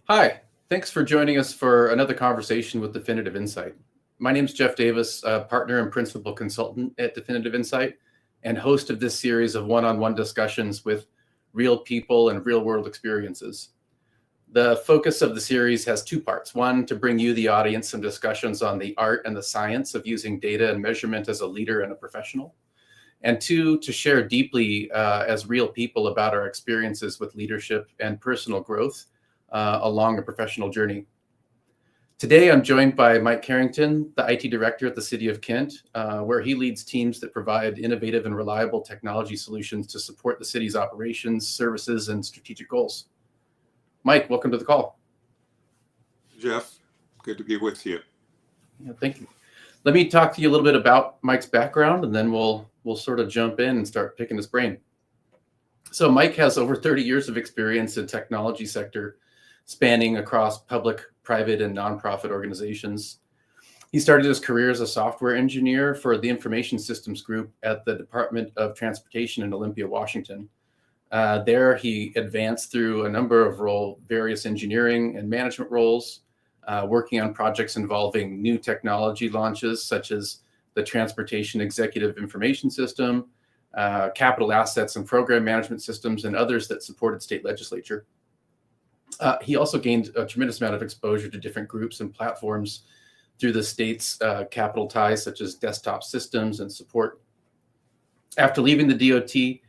Hi, thanks for joining us for another conversation with Definitive Insight. My name is Jeff Davis, partner and principal consultant at Definitive Insight, and host of this series of one-on-one discussions with real people and real-world experiences. The focus of the series has two parts. One, to bring you, the audience, some discussions on the art and the science of using data and measurement as a leader and a professional. And two, to share deeply as real people about our experiences with leadership and personal growth along a professional journey. Today, I'm joined by Mike Carrington, the IT director at the City of Kent, where he leads teams that provide innovative and reliable technology solutions to support the city's operations, services, and strategic goals. Mike, welcome to the call. Jeff, good to be with you. Yeah, thank you. Let me talk to you a little bit about Mike's background, and then we'll sort of jump in and start picking his brain. So Mike has over 30 years of experience in technology sector, spanning across public, private, and nonprofit organizations. He started his career as a software engineer for the Information Systems Group at the Department of Transportation in Olympia, Washington. There, he advanced through a number of various engineering and management roles, working on projects involving new technology launches, such as the Transportation Executive Information System, capital assets and program management systems, and others that supported state legislature. He also gained a tremendous amount of exposure to different groups and platforms through the state's capital ties, such as desktop systems and support. After leaving the DOT,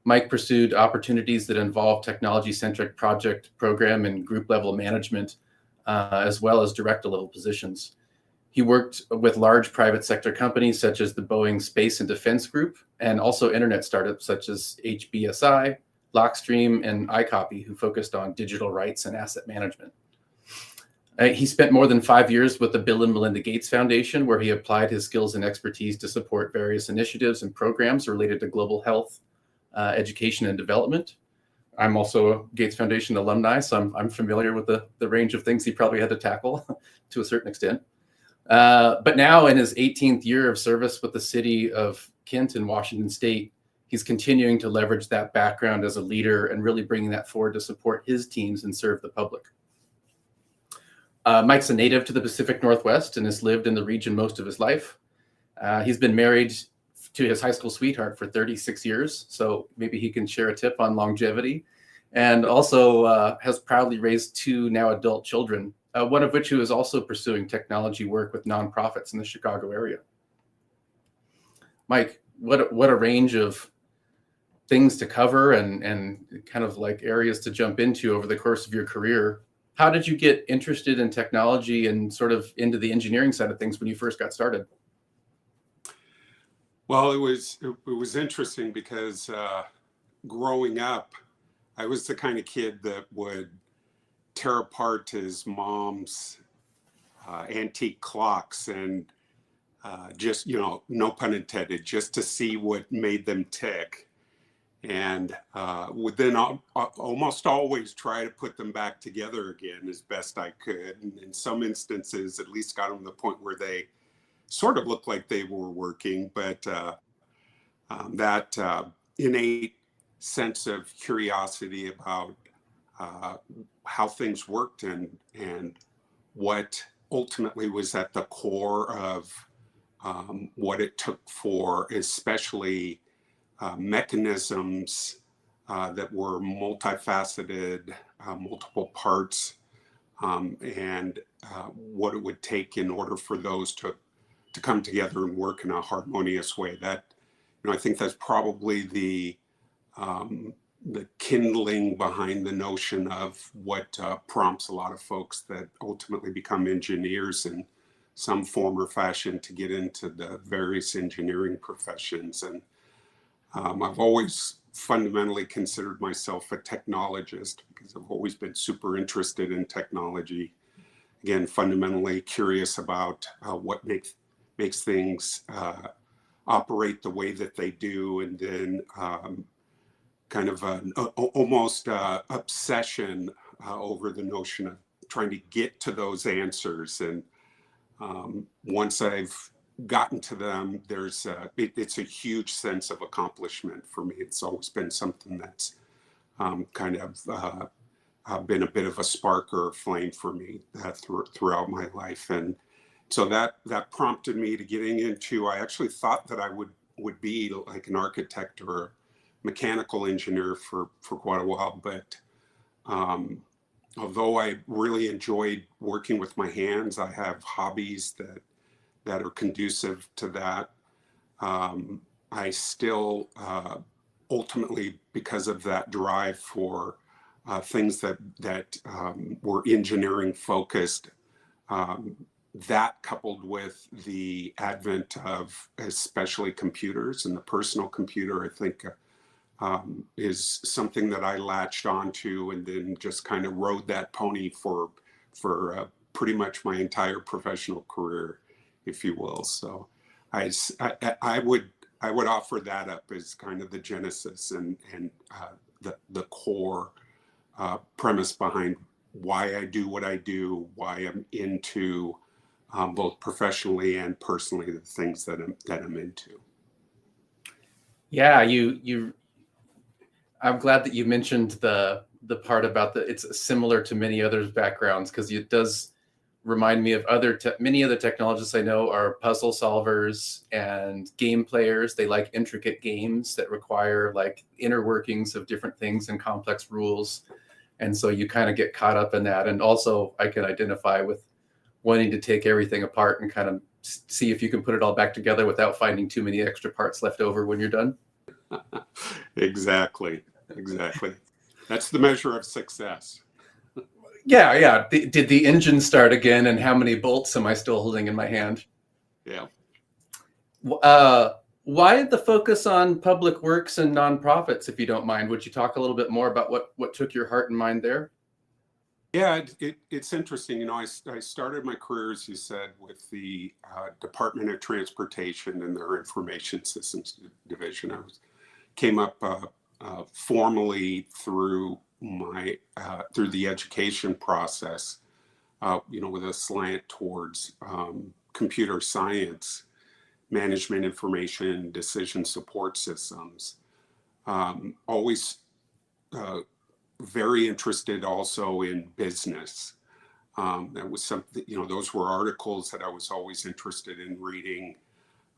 Mike pursued opportunities that involved technology-centric project, program, and group-level management, as well as director-level positions. He worked with large private sector companies such as the Boeing Space and Defense Group, and also internet startups such as HBSI, Lockstream, and iCopy, who focused on digital rights and asset management. He spent more than 5 years with the Bill and Melinda Gates Foundation, where he applied his skills and expertise to support various initiatives and programs related to global health, education, and development. I'm also a Gates Foundation alumni, so I'm familiar with the range of things he probably had to tackle to a certain extent. But now, in his 18th year of service with the city of Kent in Washington State, he's continuing to leverage that background as a leader and really bringing that forward to support his teams and serve the public. Mike's a native to the Pacific Northwest and has lived in the region most of his life. He's been married to his high school sweetheart for 36 years, so maybe he can share a tip on longevity, and also has proudly raised two now adult children, one of which who is also pursuing technology work with nonprofits in the Chicago area. Mike, what a range of things to cover and kind of like areas to jump into over the course of your career. How did you get interested in technology and sort of into the engineering side of things when you first got started? Well, it was interesting because growing up, I was the kind of kid that would tear apart his mom's antique clocks and just, no pun intended, just to see what made them tick. And would then almost always try to put them back together again as best I could. And in some instances, at least got them to the point where they sort of looked like they were working, but that innate sense of curiosity about how things worked and what ultimately was at the core of what it took for especially mechanisms that were multifaceted, multiple parts, and what it would take in order for those to come together and work in a harmonious way. That, I think that's probably the kindling behind the notion of what prompts a lot of folks that ultimately become engineers in some form or fashion to get into the various engineering professions. And I've always fundamentally considered myself a technologist because I've always been super interested in technology. Again, fundamentally curious about what makes things operate the way that they do, and then kind of an almost obsession over the notion of trying to get to those answers. And once I've gotten to them, it's a huge sense of accomplishment for me. It's always been something that's kind of been a bit of a spark or a flame for me throughout my life. And so that prompted me to getting into, I actually thought that I would be like an architect or a mechanical engineer for quite a while. But although I really enjoyed working with my hands, I have hobbies that are conducive to that. I still ultimately, because of that drive for things that were engineering focused, that coupled with the advent of especially computers and the personal computer, I think is something that I latched onto and then just kind of rode that pony for pretty much my entire professional career, if you will. So I would offer that up as kind of the genesis and the core premise behind why I do what I do, why I'm into both professionally and personally the things that I'm into. Yeah, I'm glad that you mentioned the part about it's similar to many others' backgrounds, because it does remind me of many other technologists I know are puzzle solvers and game players. They like intricate games that require like inner workings of different things and complex rules. And so you kind of get caught up in that. And also I can identify with wanting to take everything apart and kind of see if you can put it all back together without finding too many extra parts left over when you're done. Exactly. That's the measure of success. Yeah. Did the engine start again, and how many bolts am I still holding in my hand? Yeah. Why the focus on public works and nonprofits, if you don't mind? Would you talk a little bit more about what took your heart and mind there? Yeah, it's interesting. You know, I started my career, as you said, with the Department of Transportation and their Information Systems Division. Came up formally through through the education process, you know, with a slant towards computer science, management information, decision support systems. Always very interested also in business. That was something, you know, those were articles that I was always interested in reading,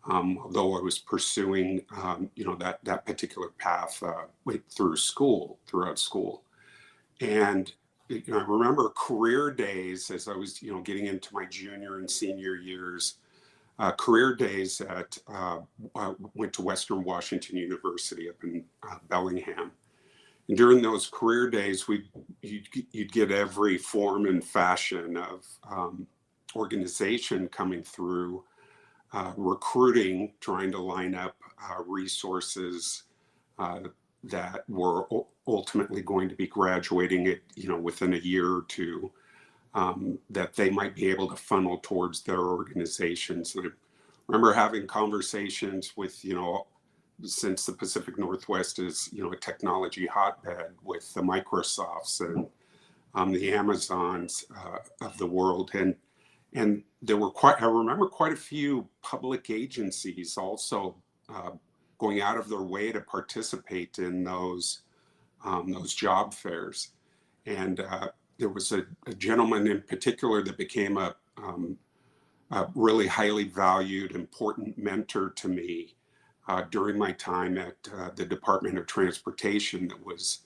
although I was pursuing, you know, that particular path throughout school. And, you know, I remember career days as I was, you know, getting into my junior and senior years, career days I went to Western Washington University up in Bellingham. And during those career days, you'd get every form and fashion of organization coming through, recruiting, trying to line up resources that were ultimately going to be graduating it, you know, within a year or two, that they might be able to funnel towards their organizations. And I remember having conversations with, you know, since the Pacific Northwest is, you know, a technology hotbed, with the Microsofts and the Amazons of the world, and there were I remember quite a few public agencies also going out of their way to participate in those job fairs. And there was a gentleman in particular that became a really highly valued, important mentor to me during my time at the Department of Transportation, that was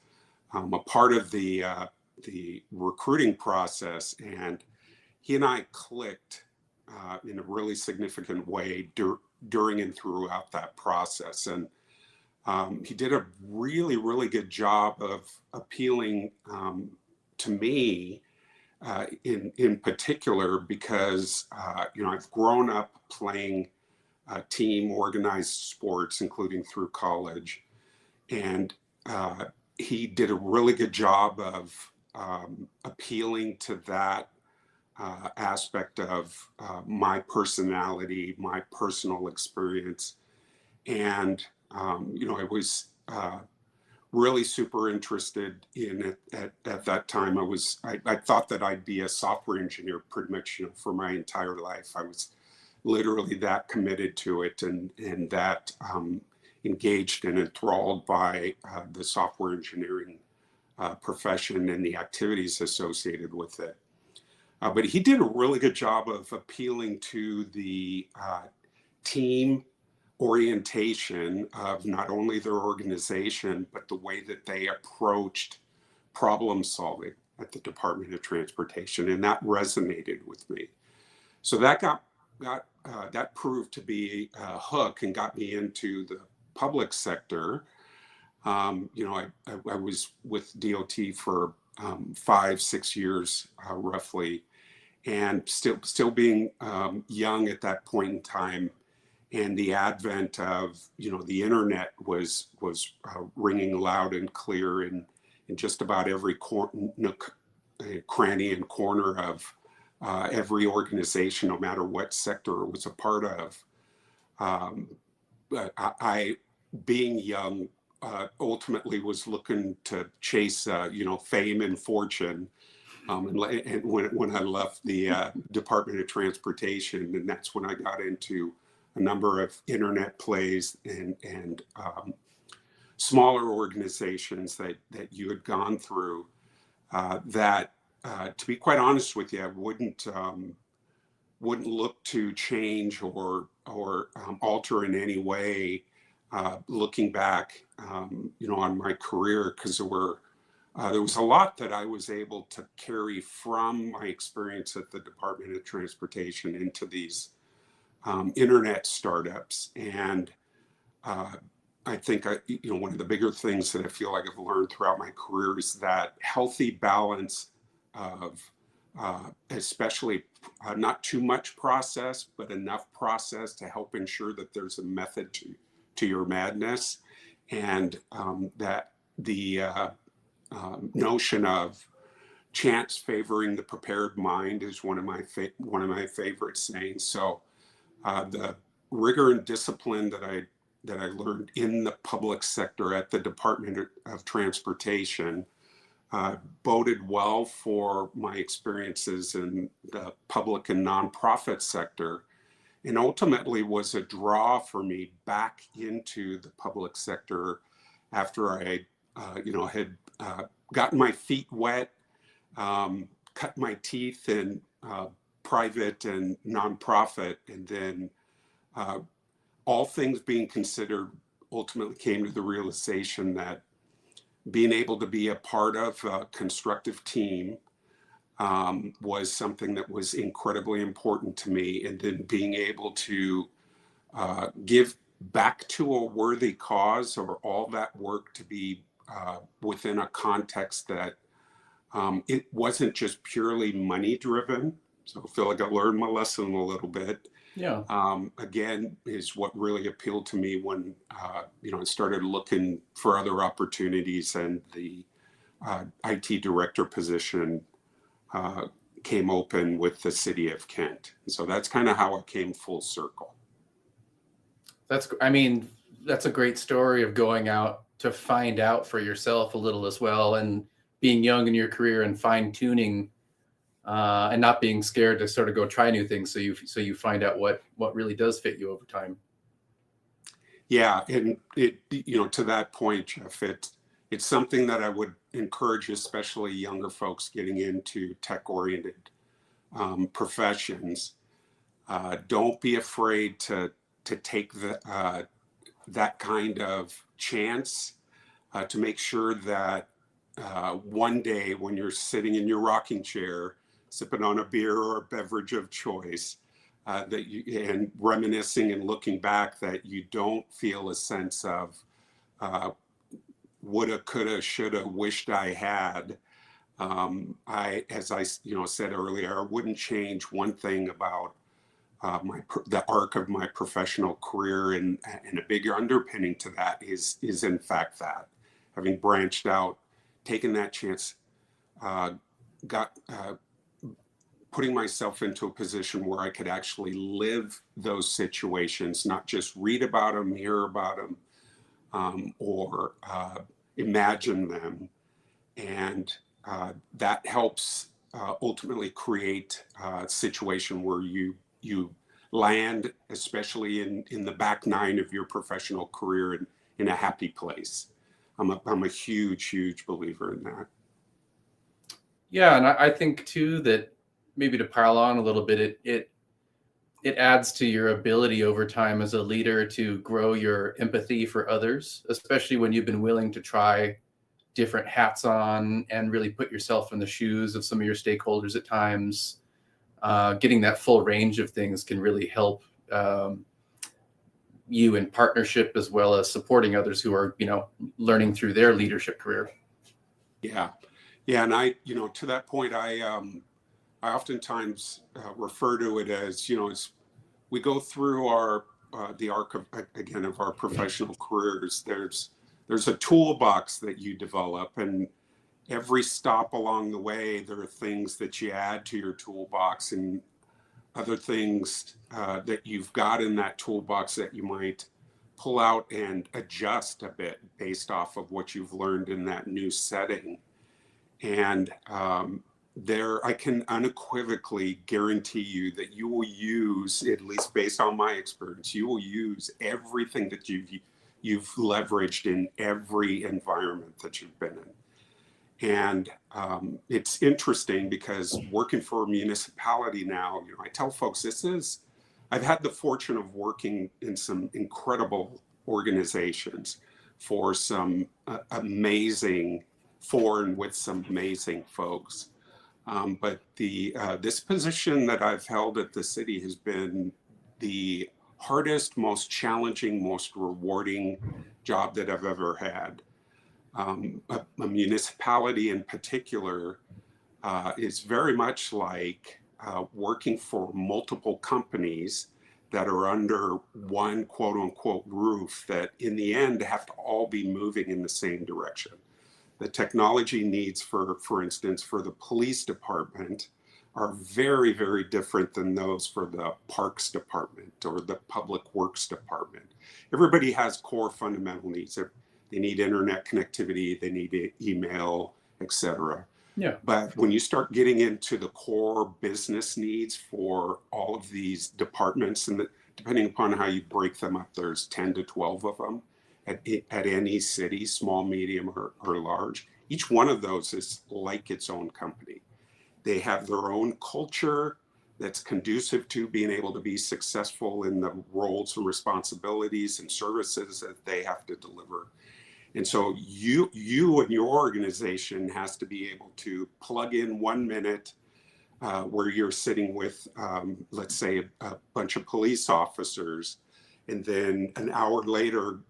a part of the recruiting process. And he and I clicked in a really significant way during and throughout that process. And he did a really, really good job of appealing to me in particular, because you know, I've grown up playing team organized sports, including through college, and he did a really good job of appealing to that aspect of my personality, my personal experience. And you know, I was really super interested in it at that time. I thought that I'd be a software engineer pretty much, you know, for my entire life. I was literally that committed to it, and that engaged and enthralled by the software engineering profession and the activities associated with it. But he did a really good job of appealing to the team orientation of not only their organization, but the way that they approached problem solving at the Department of Transportation. And that resonated with me. So that that proved to be a hook and got me into the public sector. You know, I was with DOT for 5-6 years, roughly, and still being young at that point in time. And the advent of, you know, the internet was ringing loud and clear in just about every nook, cranny and corner of every organization, no matter what sector it was a part of. But I, being young, ultimately was looking to chase, you know, fame and fortune. And when I left the Department of Transportation, and that's when I got into a number of internet plays and smaller organizations that you had gone through, that to be quite honest with you, I wouldn't look to change or alter in any way, looking back, you know, on my career, because there was a lot that I was able to carry from my experience at the Department of Transportation into these internet startups. And I think, you know, one of the bigger things that I feel like I've learned throughout my career is that healthy balance of especially not too much process, but enough process to help ensure that there's a method to your madness. And that the notion of chance favoring the prepared mind is one of my favorite sayings. So the rigor and discipline that I learned in the public sector at the Department of Transportation boded well for my experiences in the public and nonprofit sector, and ultimately was a draw for me back into the public sector after I, you know, had gotten my feet wet, cut my teeth in private and nonprofit, and then all things being considered, ultimately came to the realization that being able to be a part of a constructive team was something that was incredibly important to me. And then being able to give back to a worthy cause, or all that work to be within a context that it wasn't just purely money driven. So I feel like I learned my lesson a little bit. Yeah. Again, is what really appealed to me when, you know, I started looking for other opportunities, and the IT director position came open with the city of Kent. So that's kind of how it came full circle. I mean, that's a great story of going out to find out for yourself a little as well, and being young in your career and fine tuning, and not being scared to sort of go try new things. So you find out what really does fit you over time. Yeah, and it, you know, to that point, Jeff, it's something that I would encourage, especially younger folks getting into tech-oriented professions. Don't be afraid to take that kind of chance, to make sure that one day when you're sitting in your rocking chair, sipping on a beer or a beverage of choice, that you, and reminiscing and looking back, that you don't feel a sense of woulda, coulda, shoulda, wished I had. As I, you know, said earlier, I wouldn't change one thing about the arc of my professional career, and a bigger underpinning to that is in fact that having branched out, taken that chance, putting myself into a position where I could actually live those situations, not just read about them, hear about them, or imagine them. And that helps ultimately create a situation where you land, especially in the back nine of your professional career, in a happy place. I'm a huge believer in that. Yeah, and I think too that maybe to pile on a little bit, it adds to your ability over time as a leader to grow your empathy for others, especially when you've been willing to try different hats on and really put yourself in the shoes of some of your stakeholders at times. Getting that full range of things can really help you in partnership as well as supporting others who are, learning through their leadership career. Yeah. Yeah. And I, to that point, I oftentimes refer to it as, as we go through the arc of, again, of our professional careers, there's a toolbox that you develop, and every stop along the way, there are things that you add to your toolbox and other things that you've got in that toolbox that you might pull out and adjust a bit based off of what you've learned in that new setting. And I can unequivocally guarantee you that you will use, at least based on my experience, you will use everything that you've leveraged in every environment that you've been in. And it's interesting because working for a municipality now, I tell folks I've had the fortune of working in some incredible organizations for some amazing with some amazing folks. But this position that I've held at the city has been the hardest, most challenging, most rewarding job that I've ever had. A municipality in particular is very much like working for multiple companies that are under one quote unquote roof that in the end have to all be moving in the same direction. The technology needs, for instance, for the police department are very, very different than those for the parks department or the public works department. Everybody has core fundamental needs. They need internet connectivity, they need email, etc. Yeah. But when you start getting into the core business needs for all of these departments, and depending upon how you break them up, there's 10 to 12 of them at any city, small, medium, or large. Each one of those is like its own company. They have their own culture that's conducive to being able to be successful in the roles and responsibilities and services that they have to deliver. And so you and your organization has to be able to plug in 1 minute where you're sitting with, let's say, a bunch of police officers, and then an hour later,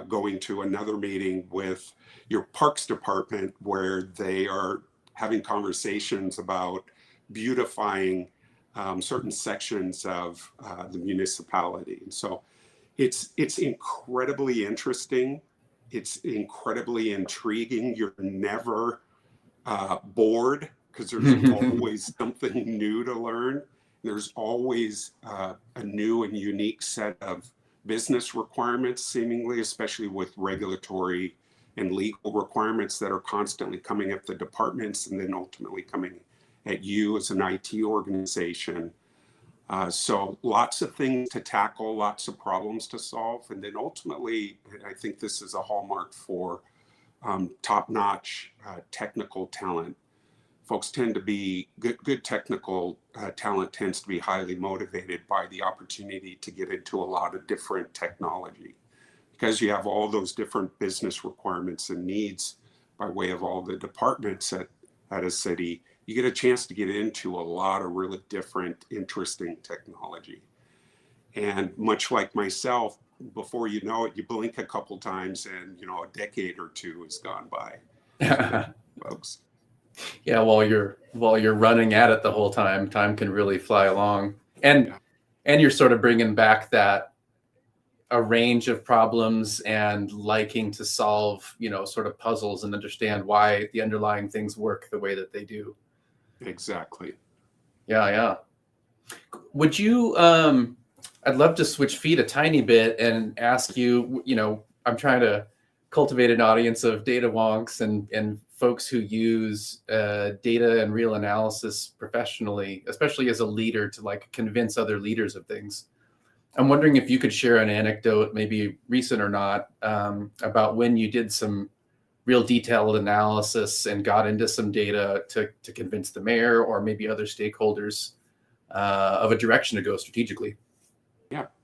going to another meeting with your parks department where they are having conversations about beautifying certain sections of the municipality. And so it's incredibly interesting. It's incredibly intriguing. You're never bored because there's always something new to learn. There's always a new and unique set of business requirements, seemingly, especially with regulatory and legal requirements that are constantly coming at the departments and then ultimately coming at you as an IT organization. So lots of things to tackle, lots of problems to solve. And then ultimately, I think this is a hallmark for top-notch technical talent. Folks tend to be good technical talent tends to be highly motivated by the opportunity to get into a lot of different technology, because you have all those different business requirements and needs by way of all the departments at a city. You get a chance to get into a lot of really different, interesting technology. And much like myself, before you know it, you blink a couple times and, a decade or two has gone by. Folks. Yeah, while you're running at it the whole time can really fly along. And you're sort of bringing back a range of problems and liking to solve, sort of puzzles and understand why the underlying things work the way that they do. Exactly. Yeah. Would you, I'd love to switch feet a tiny bit and ask you, I'm trying to cultivate an audience of data wonks and folks who use data and real analysis professionally, especially as a leader to convince other leaders of things. I'm wondering if you could share an anecdote, maybe recent or not, about when you did some real detailed analysis and got into some data to convince the mayor or maybe other stakeholders of a direction to go strategically.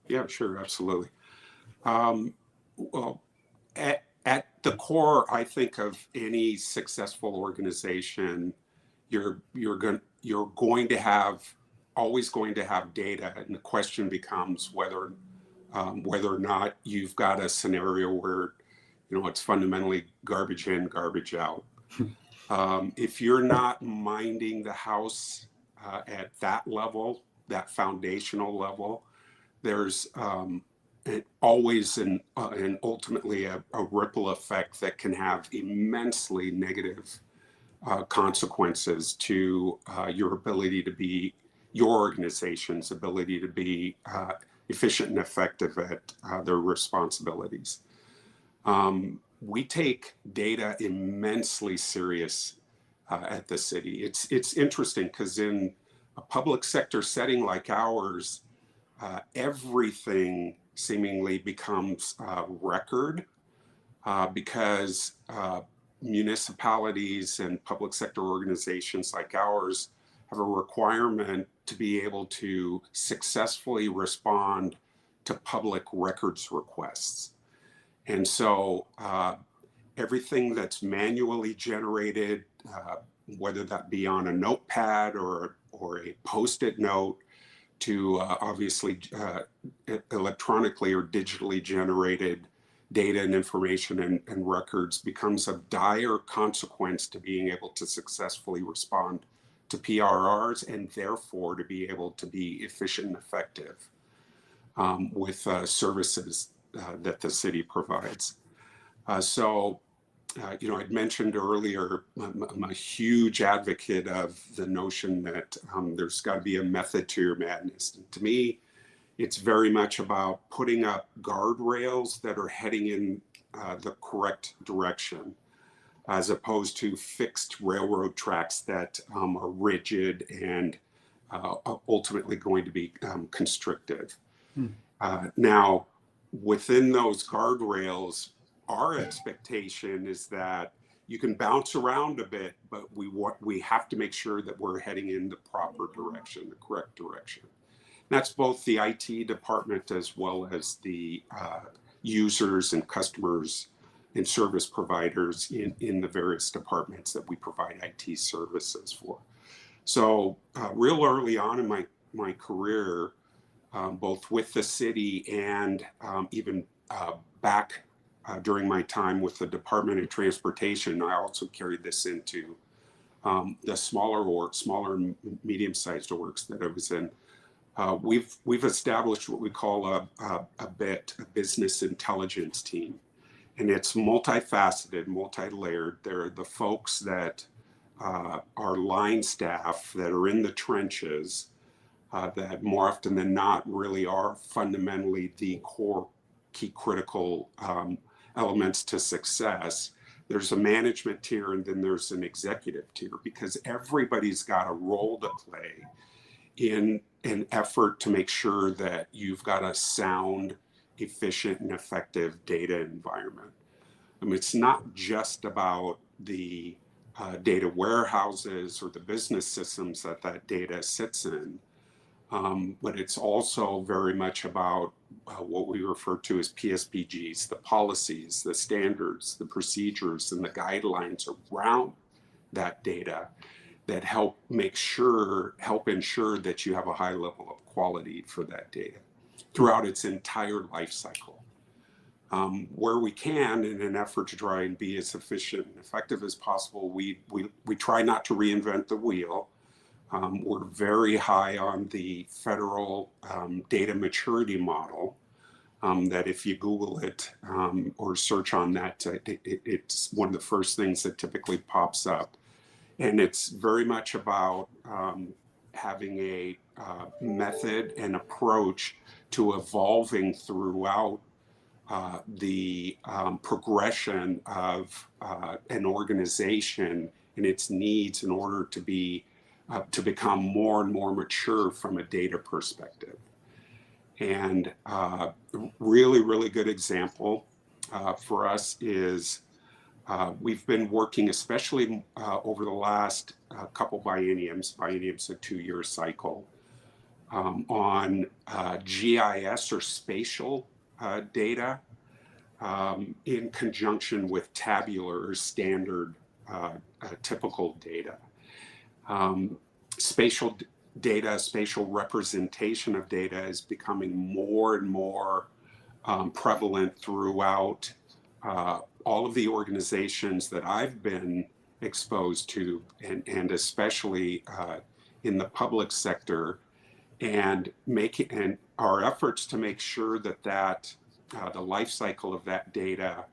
Yeah, sure, absolutely. Well, at the core, I think of any successful organization, you're going to have always going to have data, and the question becomes whether or not you've got a scenario where it's fundamentally garbage in, garbage out. If you're not minding the house at that level, that foundational level, there's always and ultimately a ripple effect that can have immensely negative consequences to your organization's ability to be efficient and effective at their responsibilities. We take data immensely serious at the city. It's interesting because in a public sector setting like ours, everything seemingly becomes record because municipalities and public sector organizations like ours have a requirement to be able to successfully respond to public records requests. And so everything that's manually generated, whether that be on a notepad or a Post-it note, to obviously electronically or digitally generated data and information and records, becomes of dire consequence to being able to successfully respond to PRRs and therefore to be able to be efficient and effective with services that the city provides. I'd mentioned earlier, I'm a huge advocate of the notion that there's got to be a method to your madness. And to me, it's very much about putting up guardrails that are heading in the correct direction, as opposed to fixed railroad tracks that are rigid and ultimately going to be constrictive. Now, within those guardrails, our expectation is that you can bounce around a bit, but we have to make sure that we're heading in the proper direction, the correct direction. That's both the IT department as well as the users and customers and service providers in the various departments that we provide IT services for. So real early on in my career, both with the city and even back during my time with the Department of Transportation, I also carried this into the smaller and medium-sized orgs that I was in. We've established what we call a business intelligence team, and it's multifaceted, multi-layered. They're the folks that are line staff that are in the trenches that more often than not really are fundamentally the core key critical elements to success. There's a management tier and then there's an executive tier, because everybody's got a role to play in an effort to make sure that you've got a sound, efficient, and effective data environment. I mean, it's not just about the data warehouses or the business systems that data sits in, but it's also very much about what we refer to as PSPGs, the policies, the standards, the procedures, and the guidelines around that data that help ensure that you have a high level of quality for that data throughout its entire life cycle. Where we can, in an effort to try and be as efficient and effective as possible, we try not to reinvent the wheel. We're very high on the federal data maturity model, that if you Google it or search on that, it's one of the first things that typically pops up. And it's very much about having a method and approach to evolving throughout the progression of an organization and its needs in order to become more and more mature from a data perspective. And really, really good example for us is we've been working, especially over the last couple bienniums a 2-year cycle, on GIS or spatial data in conjunction with tabular or standard typical data. Spatial data, spatial representation of data is becoming more and more prevalent throughout all of the organizations that I've been exposed to, and especially in the public sector, and our efforts to make sure that the life cycle of that data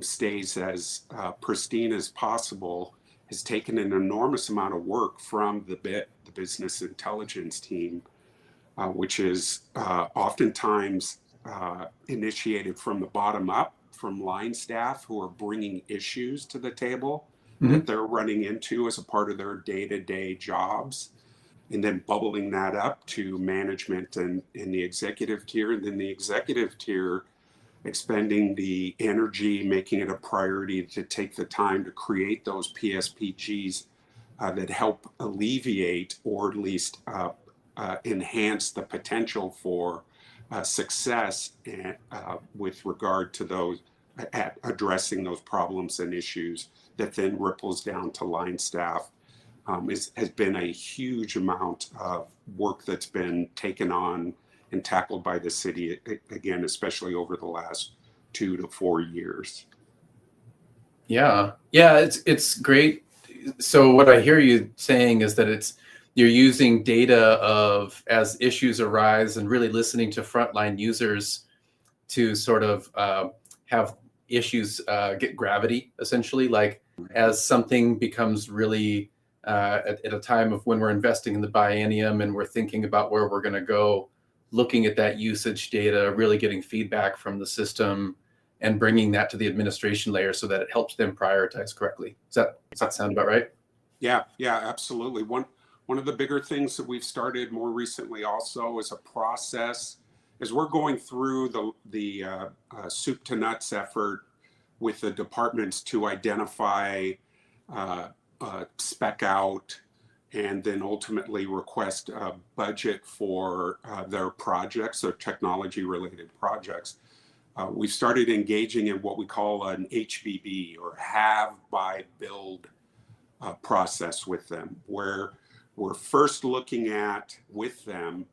stays as pristine as possible has taken an enormous amount of work from the business intelligence team, which is oftentimes initiated from the bottom up, from line staff who are bringing issues to the table that they're running into as a part of their day-to-day jobs, and then bubbling that up to management and in the executive tier, and then the executive tier expending the energy, making it a priority to take the time to create those PSPGs that help alleviate or at least enhance the potential for success with regard to those at addressing those problems and issues that then ripples down to line staff. Has been a huge amount of work that's been taken on and tackled by the city, again, especially over the last 2 to 4 years. Yeah, it's great. So what I hear you saying is that you're using data as issues arise and really listening to frontline users to sort of have issues get gravity, essentially, like as something becomes really at a time of when we're investing in the biennium and we're thinking about where we're going to go, looking at that usage data, really getting feedback from the system and bringing that to the administration layer so that it helps them prioritize correctly. Does that sound about right? Yeah, absolutely. One of the bigger things that we've started more recently also is a process as we're going through the soup to nuts effort with the departments to identify, spec out, and then ultimately request a budget for their projects, their technology related projects. We've started engaging in what we call an HVB, or have, buy, build process with them, where we're first looking at with them,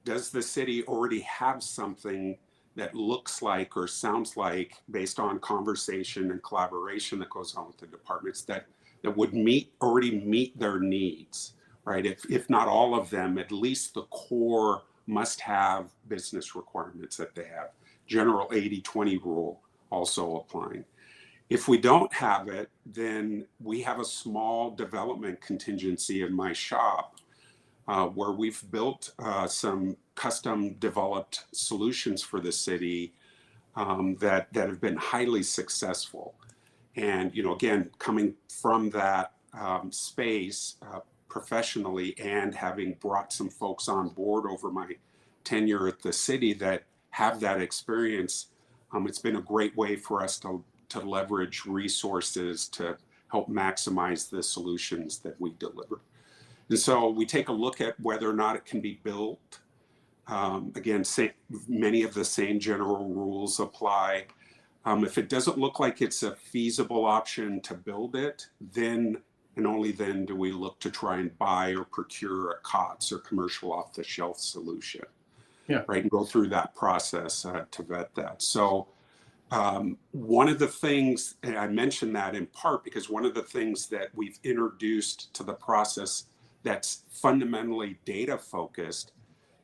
does the city already have something that looks like or sounds like, based on conversation and collaboration that goes on with the departments, that would already meet their needs, right? If not all of them, at least the core must-have business requirements that they have. General 80-20 rule also applying. If we don't have it, then we have a small development contingency in my shop where we've built some custom developed solutions for the city that have been highly successful. And, again, coming from that space professionally, and having brought some folks on board over my tenure at the city that have that experience, it's been a great way for us to leverage resources to help maximize the solutions that we deliver. And so we take a look at whether or not it can be built. Again, many of the same general rules apply. If it doesn't look like it's a feasible option to build it, then and only then do we look to try and buy or procure a COTS, or commercial off-the-shelf solution. Yeah. Right, and go through that process to vet that. So one of the things, and I mentioned that in part because one of the things that we've introduced to the process that's fundamentally data focused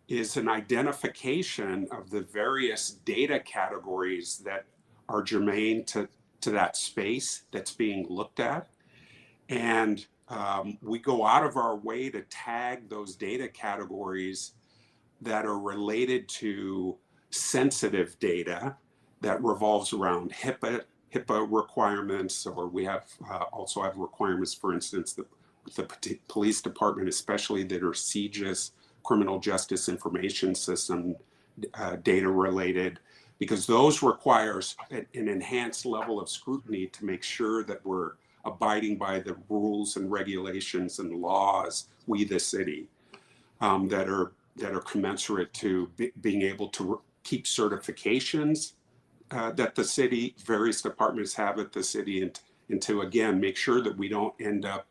is an identification of the various data categories that are germane to that space that's being looked at. And we go out of our way to tag those data categories that are related to sensitive data that revolves around HIPAA requirements, or we have also have requirements, for instance, with the police department, especially, that are CJIS, Criminal Justice Information System data related, because those requires an enhanced level of scrutiny to make sure that we're abiding by the rules and regulations and laws, we the city, that are commensurate to being able to keep certifications that the city, various departments have at the city, and to again make sure that we don't end up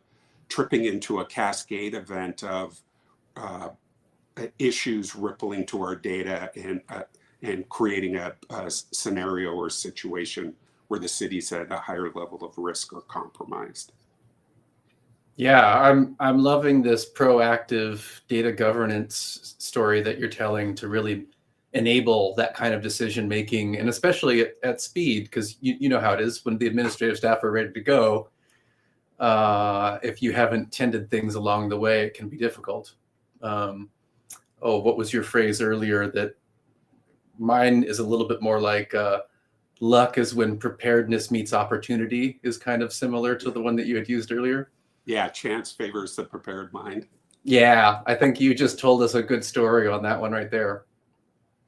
tripping into a cascade event of issues rippling to our data and creating a scenario or situation where the city's at a higher level of risk or compromised. Yeah, I'm loving this proactive data governance story that you're telling to really enable that kind of decision making, and especially at speed, because you know how it is when the administrative staff are ready to go. If you haven't tended things along the way, it can be difficult. What was your phrase earlier? That mine is a little bit more like luck is when preparedness meets opportunity, is kind of similar to the one that you had used earlier. Yeah, chance favors the prepared mind. Yeah, I think you just told us a good story on that one right there.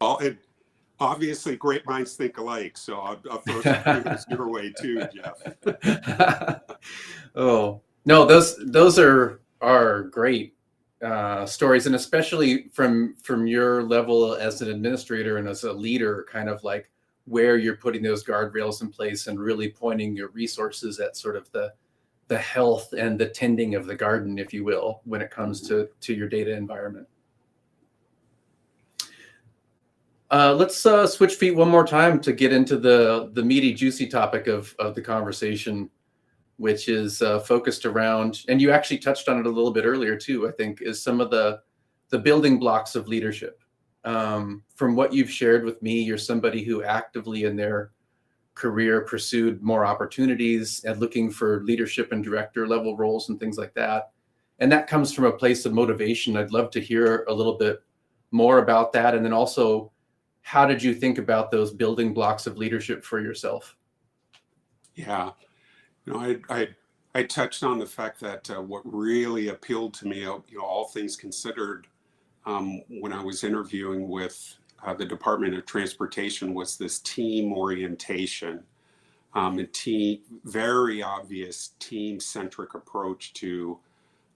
Well, obviously great minds think alike, so I'll throw some kudos your way too, Jeff. Oh no, those are great stories, and especially from your level as an administrator and as a leader, kind of like where you're putting those guardrails in place and really pointing your resources at sort of the health and the tending of the garden, if you will, when it comes to your data environment. Let's switch feet one more time to get into the meaty, juicy topic of the conversation, which is focused around, and you actually touched on it a little bit earlier too, I think, is some of the building blocks of leadership. From what you've shared with me, you're somebody who actively in their career pursued more opportunities and looking for leadership and director level roles and things like that. And that comes from a place of motivation. I'd love to hear a little bit more about that. And then also, how did you think about those building blocks of leadership for yourself? Yeah, I touched on the fact that what really appealed to me, all things considered, when I was interviewing with the Department of Transportation, was this team orientation, very obvious team-centric approach to,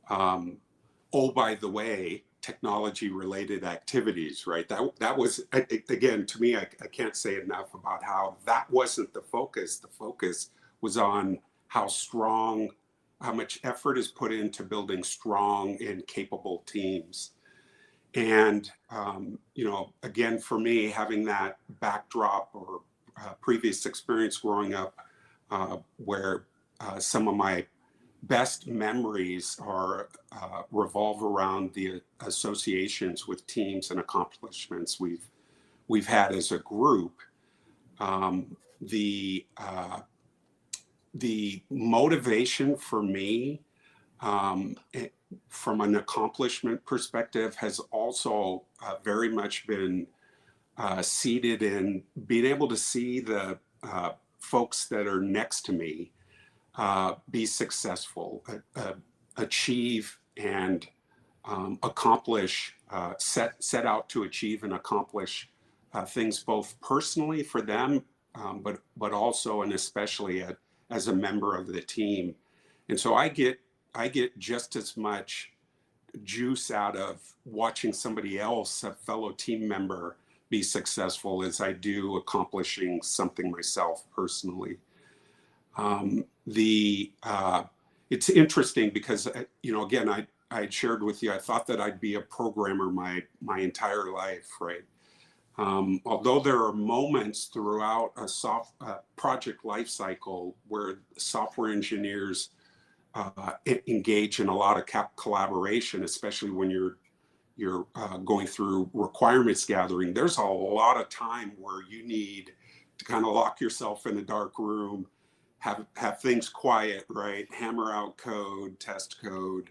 by the way, technology-related activities, right? That was, again, to me, I can't say enough about how that wasn't the focus. The focus was on how much effort is put into building strong and capable teams. And, again, for me, having that backdrop or previous experience growing up where some of my best memories revolve around the associations with teams and accomplishments we've had as a group. The motivation for me from an accomplishment perspective has also very much been seated in being able to see the folks that are next to me be successful, achieve and accomplish, set out to achieve and accomplish things both personally for them, but also and especially as a member of the team. And so I get just as much juice out of watching somebody else, a fellow team member, be successful as I do accomplishing something myself personally. It's interesting because, again, I shared with you, I thought that I'd be a programmer my entire life, right? Although there are moments throughout a project lifecycle where software engineers engage in a lot of collaboration, especially when you're going through requirements gathering, there's a lot of time where you need to kind of lock yourself in a dark room, have things quiet, right? Hammer out code, test code,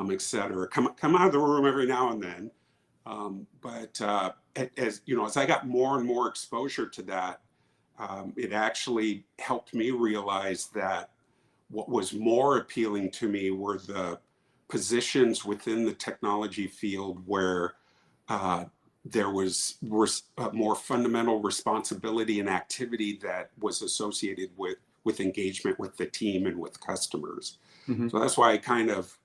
et cetera. Come out of the room every now and then. But as I got more and more exposure to that, it actually helped me realize that what was more appealing to me were the positions within the technology field where there was a more fundamental responsibility and activity that was associated with engagement with the team and with customers. Mm-hmm. So that's why I kind of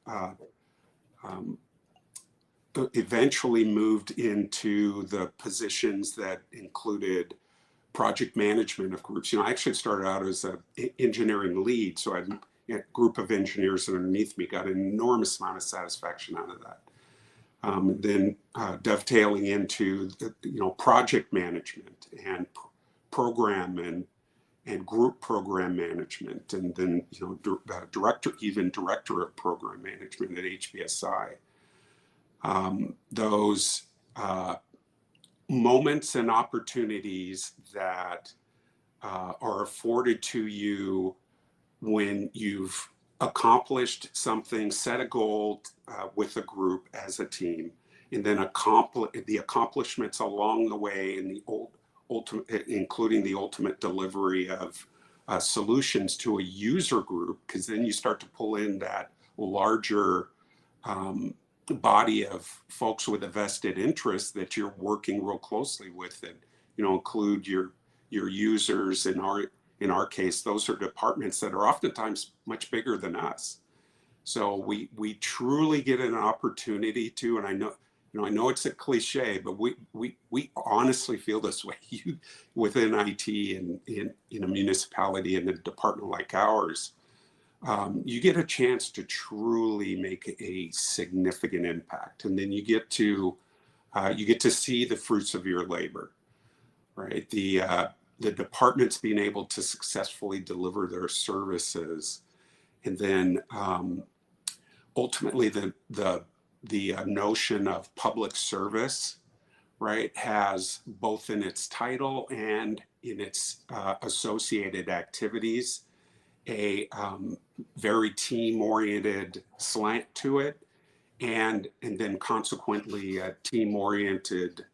eventually moved into the positions that included project management of groups. You know, I actually started out as an engineering lead, so I had a group of engineers underneath me, got an enormous amount of satisfaction out of that. Then dovetailing into project management and program and group program management, and then director of program management at HBSI. Those moments and opportunities that are afforded to you when you've accomplished something, set a goal with a group as a team, and then the accomplishments along the way, and including the ultimate delivery of solutions to a user group, because then you start to pull in that larger body of folks with a vested interest that you're working real closely with, and include your users. In our case, those are departments that are oftentimes much bigger than us. So we truly get an opportunity to, and I know it's a cliche, but we honestly feel this way. Within IT and in a municipality and a department like ours, you get a chance to truly make a significant impact, and then you get to see the fruits of your labor, right? The departments being able to successfully deliver their services, and then ultimately the notion of public service, right, has both in its title and in its associated activities a very team-oriented slant to it, and then consequently a team-oriented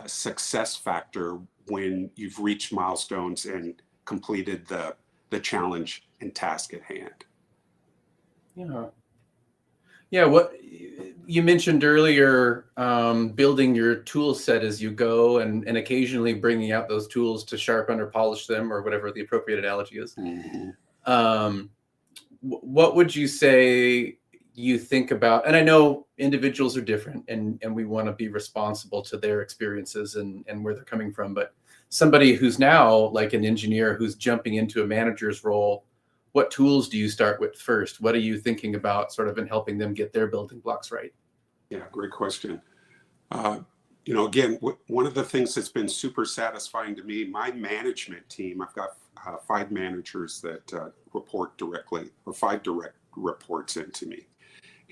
success factor when you've reached milestones and completed the challenge and task at hand. Yeah. What you mentioned earlier, building your tool set as you go, and occasionally bringing out those tools to sharpen or polish them, or whatever the appropriate analogy is. Mm-hmm. What would you say you think about? And I know individuals are different, and we want to be responsible to their experiences and where they're coming from. But somebody who's now like an engineer who's jumping into a manager's role, what tools do you start with first? What are you thinking about sort of in helping them get their building blocks right? Yeah, great question. Again, one of the things that's been super satisfying to me, my management team, I've got 5 managers that report directly, or 5 direct reports into me.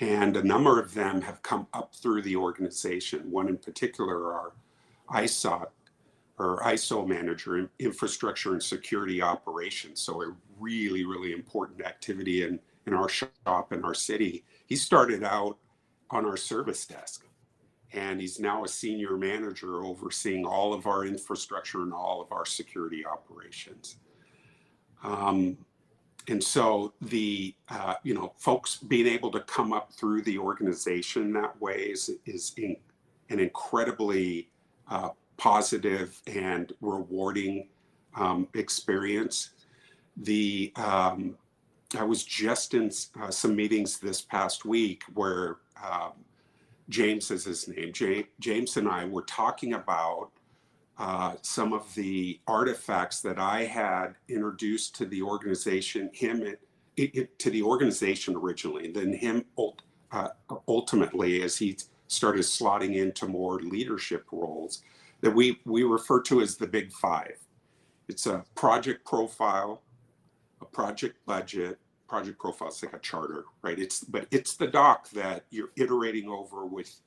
And a number of them have come up through the organization. One in particular, our ISO manager, infrastructure and security operations. So a really, really important activity in our shop in our city. He started out on our service desk, and he's now a senior manager overseeing all of our infrastructure and all of our security operations. And so the folks being able to come up through the organization that way is an incredibly positive and rewarding experience. I was just in some meetings this past week where James is his name. James and I were talking about some of the artifacts that I had introduced to the organization, to the organization originally, and then him ultimately as he started slotting into more leadership roles that we refer to as the Big 5. It's a project profile, a project budget. Project profile is like a charter, right? It's the doc that you're iterating over with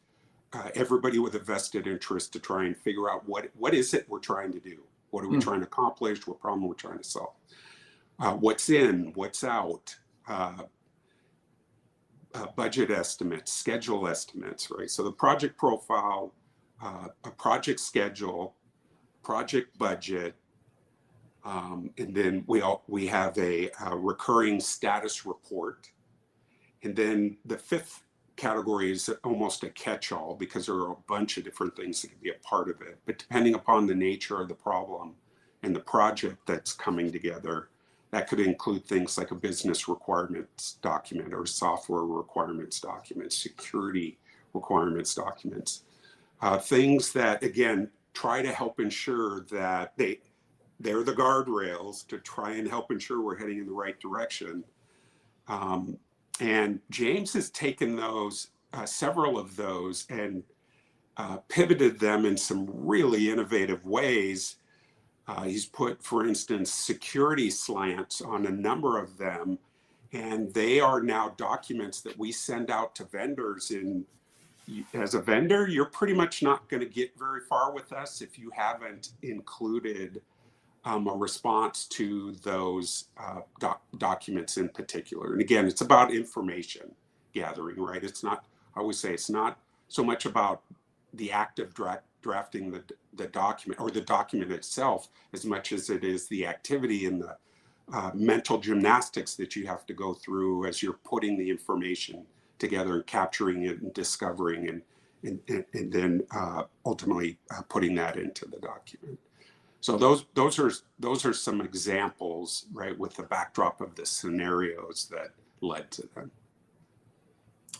everybody with a vested interest to try and figure out what is it we're trying to do? What are we trying to accomplish? What problem we're trying to solve? What's in, what's out, budget estimates, schedule estimates, right? So the project profile, a project schedule, project budget, and then we have a recurring status report. And then the 5th category is almost a catch-all because there are a bunch of different things that can be a part of it. But depending upon the nature of the problem and the project that's coming together, that could include things like a business requirements document or software requirements document, security requirements documents, things that, again, try to help ensure that they're the guardrails to try and help ensure we're heading in the right direction. And James has taken those, several of those, and pivoted them in some really innovative ways. He's put, for instance, security slants on a number of them, and they are now documents that we send out to vendors. As a vendor, you're pretty much not going to get very far with us if you haven't included a response to those documents in particular. And again, it's about information gathering, right? It's not, I always say it's not so much about the act of drafting the document or the document itself as much as it is the activity and the mental gymnastics that you have to go through as you're putting the information together and capturing it and discovering and then ultimately putting that into the document. So those are some examples, right, with the backdrop of the scenarios that led to them.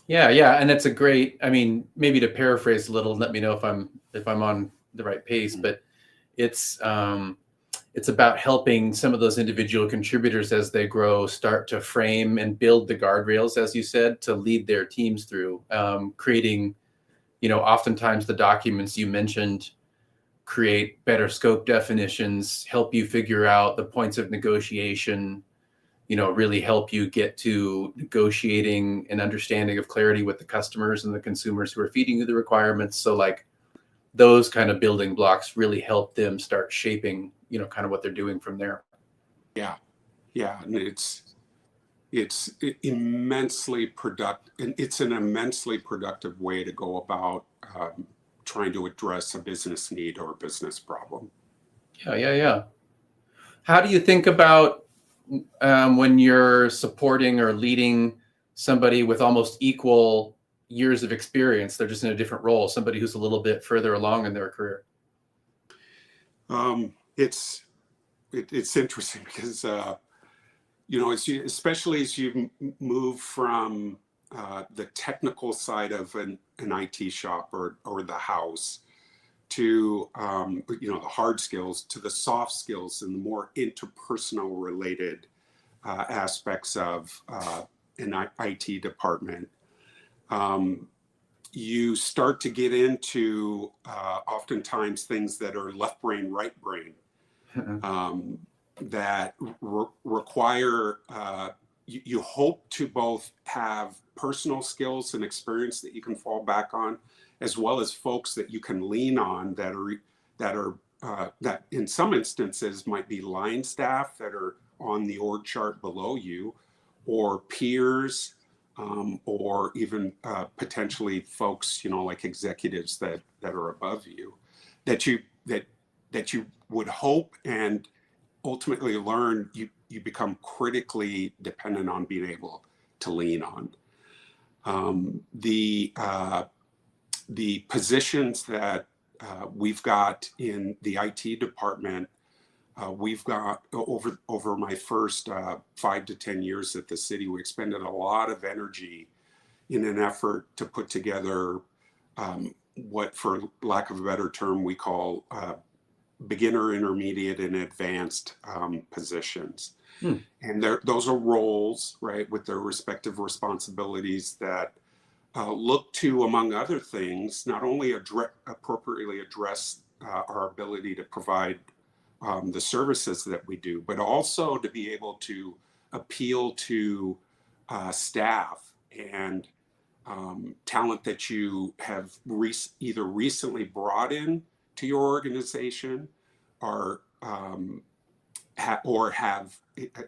Yeah, and it's a great, I mean, maybe to paraphrase a little, let me know if I'm on the right pace, but it's about helping some of those individual contributors as they grow start to frame and build the guardrails, as you said, to lead their teams through, creating, oftentimes the documents you mentioned create better scope definitions, help you figure out the points of negotiation, really help you get to negotiating and understanding of clarity with the customers and the consumers who are feeding you the requirements. So like those kind of building blocks really help them start shaping, kind of what they're doing from there. Yeah. And it's immensely productive, and it's an immensely productive way to go about trying to address a business need or a business problem. Yeah. How do you think about when you're supporting or leading somebody with almost equal years of experience? They're just in a different role, somebody who's a little bit further along in their career. It's interesting because especially as you move from the technical side of an IT shop or the house to the hard skills, to the soft skills and the more interpersonal related aspects of an IT department, you start to get into oftentimes things that are left brain, right brain, that require you hope to both have personal skills and experience that you can fall back on, as well as folks that you can lean on that in some instances might be line staff that are on the org chart below you, or peers, or even potentially folks, like executives that are above you, that you would hope and ultimately learn you become critically dependent on being able to lean on. The positions that we've got in the IT department, we've got over my first 5 to 10 years at the city, we expended a lot of energy in an effort to put together what, for lack of a better term, we call beginner, intermediate, and advanced positions. And those are roles, right, with their respective responsibilities that look to, among other things, not only appropriately address our ability to provide the services that we do, but also to be able to appeal to staff and talent that you have either recently brought in to your organization or have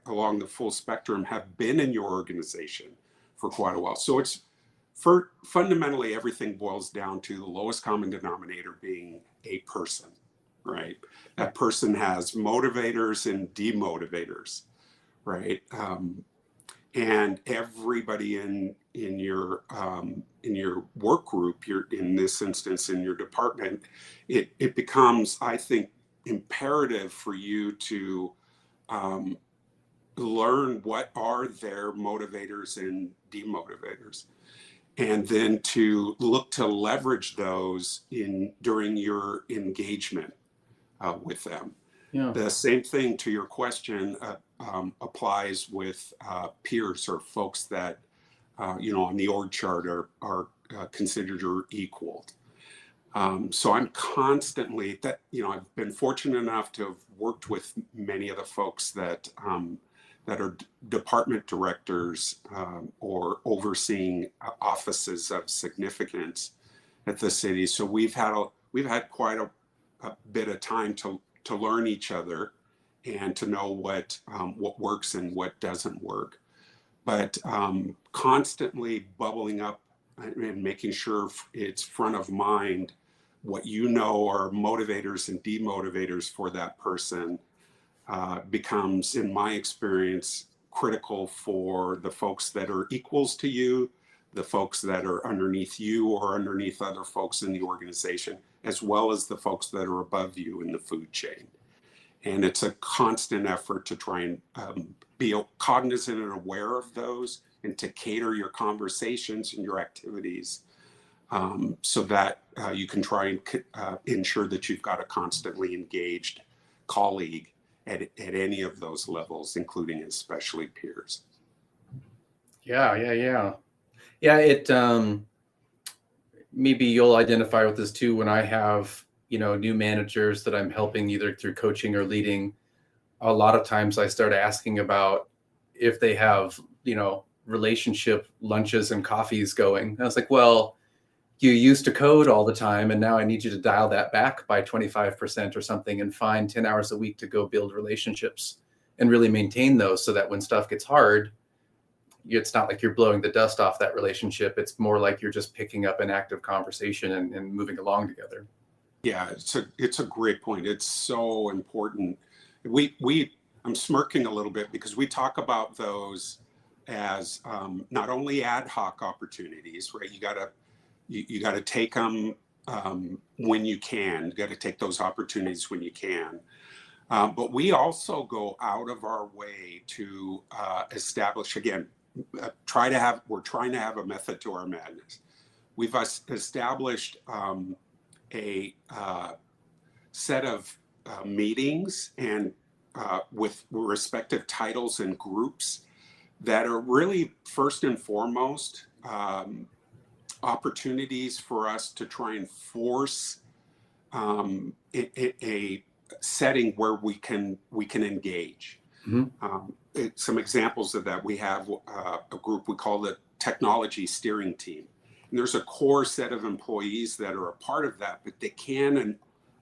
along the full spectrum have been in your organization for quite a while. So it's fundamentally everything boils down to the lowest common denominator being a person, right? That person has motivators and demotivators, right? and everybody in your work group, in this instance in your department, it becomes, I think, imperative for you to learn what are their motivators and demotivators, and then to look to leverage those during your engagement with them. Yeah. The same thing to your question applies with peers or folks that on the org chart are considered or equaled. So I'm constantly I've been fortunate enough to have worked with many of the folks that are department directors or overseeing offices of significance at the city. So we've had quite a bit of time to learn each other and to know what works and what doesn't work. But constantly bubbling up and making sure it's front of mind what are motivators and demotivators for that person becomes, in my experience, critical for the folks that are equals to you, the folks that are underneath you or underneath other folks in the organization, as well as the folks that are above you in the food chain. And it's a constant effort to try and be cognizant and aware of those, and to cater your conversations and your activities so that you can try and ensure that you've got a constantly engaged colleague at any of those levels, including especially peers. Yeah. It maybe you'll identify with this too. When I have new managers that I'm helping either through coaching or leading, a lot of times I start asking about if they have relationship lunches and coffees going. And I was like, well, you used to code all the time, and now I need you to dial that back by 25% or something and find 10 hours a week to go build relationships and really maintain those, so that when stuff gets hard, it's not like you're blowing the dust off that relationship. It's more like you're just picking up an active conversation and moving along together. Yeah, it's a great point. It's so important. I'm smirking a little bit because we talk about those as not only ad hoc opportunities, right? You gotta take them when you can. You got to take those opportunities when you can. But we also go out of our way to establish, again, we're trying to have a method to our madness. We've established a set of meetings and with respective titles and groups that are really first and foremost opportunities for us to try and force a setting where we can engage. Mm-hmm. Some examples of that: we have a group we call the technology steering team. And there's a core set of employees that are a part of that, but they can and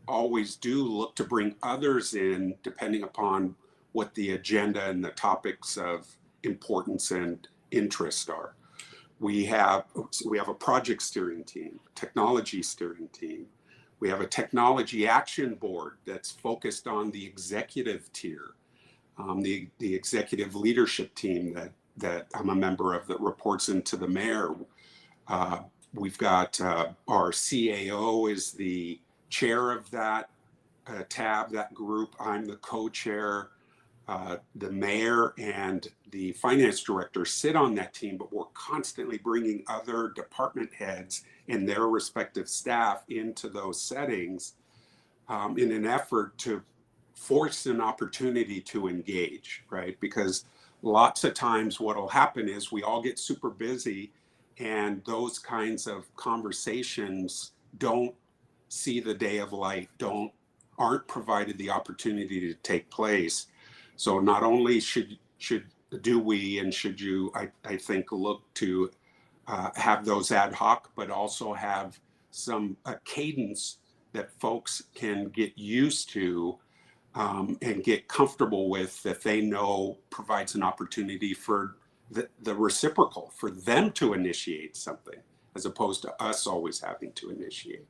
always do look to bring others in depending upon what the agenda and the topics of importance and interest are. We have a project steering team, technology steering team. We have a technology action board that's focused on the executive tier, the executive leadership team that I'm a member of, that reports into the mayor. We've got our CAO is the chair of that tab, that group. I'm the co-chair. The mayor and the finance director sit on that team, but we're constantly bringing other department heads and their respective staff into those settings in an effort to force an opportunity to engage, right? Because lots of times what will happen is we all get super busy, and those kinds of conversations don't see the day of light, aren't provided the opportunity to take place. So not only should you, I think, look to have those ad hoc, but also have some cadence that folks can get used to and get comfortable with, that they know provides an opportunity for the reciprocal, for them to initiate something, as opposed to us always having to initiate.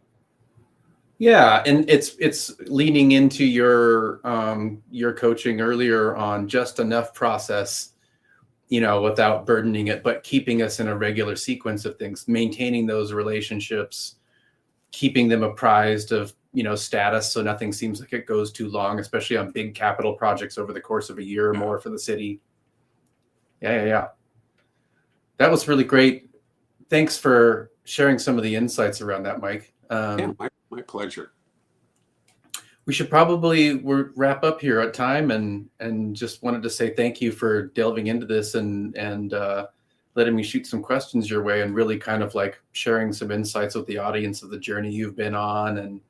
Yeah, and it's leaning into your coaching earlier on just enough process. without burdening it, but keeping us in a regular sequence of things, maintaining those relationships, keeping them apprised of, status, so nothing seems like it goes too long, especially on big capital projects over the course of a year or more for the city. Yeah. That was really great. Thanks for sharing some of the insights around that, Mike. My pleasure. We should probably wrap up here at time, and just wanted to say thank you for delving into this and letting me shoot some questions your way, and really kind of like sharing some insights with the audience of the journey you've been on. And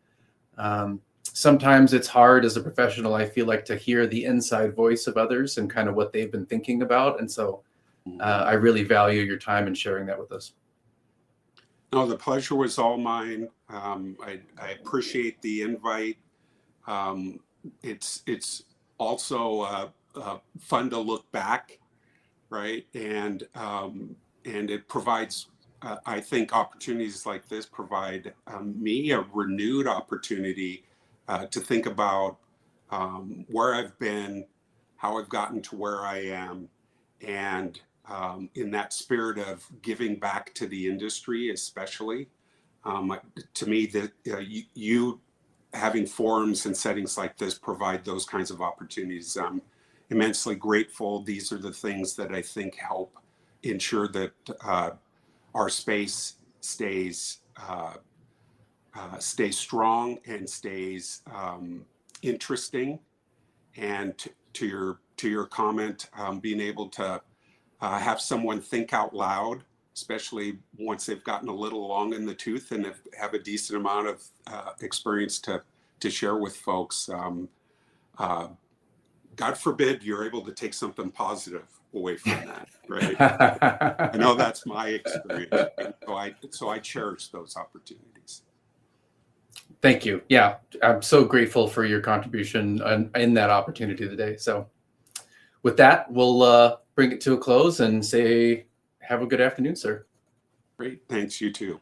sometimes it's hard as a professional, I feel like, to hear the inside voice of others and kind of what they've been thinking about. And so I really value your time and sharing that with us. No, the pleasure was all mine. I appreciate the invite. It's also fun to look back, right? And it provides, I think, opportunities like this provide me a renewed opportunity to think about where I've been, how I've gotten to where I am, and in that spirit of giving back to the industry, especially. To me, that you having forums and settings like this provide those kinds of opportunities. I'm immensely grateful. These are the things that I think help ensure that our space stays strong and stays interesting. And to your comment, being able to have someone think out loud, especially once they've gotten a little long in the tooth and have a decent amount of experience to share with folks. God forbid you're able to take something positive away from that, right? I know that's my experience. So I cherish those opportunities. Thank you. Yeah, I'm so grateful for your contribution in that opportunity today. So with that, we'll bring it to a close and say, have a good afternoon, sir. Great. Thanks. You too.